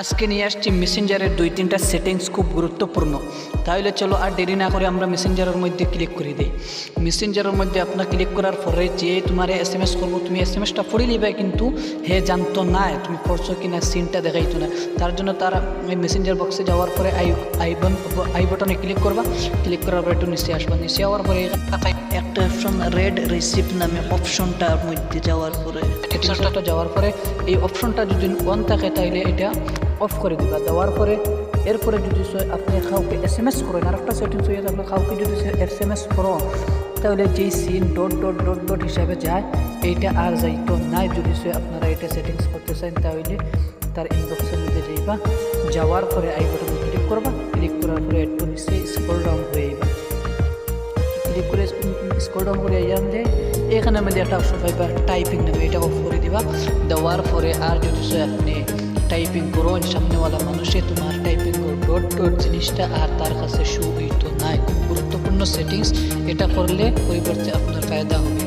আজকে নিয়ে আসছি মেসেঞ্জারের 2-3টা সেটিংস খুব গুরুত্বপূর্ণ। তাহলে চলো আর দেরি না করে আমরা মেসেঞ্জারের মধ্যে ক্লিক করে দিই। মেসেঞ্জারের মধ্যে আপনার ক্লিক করার পরে যে তোমার SMS করবো, তুমি SMSটা পড়ে নিবে, কিন্তু হে জানতো না তুমি পড়ছো কিনা, সিনটা দেখাইতো না। তার জন্য তার মেসেঞ্জার বক্সে যাওয়ার পরে আই বটনে ক্লিক করবা। ক্লিক করার পরে একটু নিচে আসবা। নিচে যাওয়ার পরে একটা অপশন রেড রিসিপ্ট নামে অপশনটার মধ্যে যাওয়ার পরে এই অপশনটা যদি অন থাকে তাহলে এটা অফ করে দিবা। দেওয়ার পরে এরপরে যদি আপনি কাউকে SMS করেন, আর একটা সেটিংস হয়ে থাকলে কাউকে যদি SMS করো তাহলে যেই scene dot dot dot dot হিসাবে যায় এইটা আর যাইতো না। যদি আপনারা এটা সেটিংস করতে চান তাহলে তার ইনবক্সের মধ্যে যাইবা। যাওয়ার পরে আই বাটনে ক্লিক করবা। ক্লিক করার পরে একটু নিচে স্ক্রল ডাউন হয়ে যাবা। ক্লিক করে স্ক্রল ডাউন করে যাবে, এখানে মধ্যে একটা অপশন পাইবা টাইপিং নামে, এটা অফ করে দিবা। দেওয়ার পরে আর যদি আপনি টাইপিং করো, সামনেওয়ালা মানুষে তোমার টাইপিং করো ডট ডট জিনিসটা আর তার কাছে শো হইতো নাই। খুব গুরুত্বপূর্ণ সেটিংস, এটা করলে পরিবর্তে আপনার ফায়দা হবে।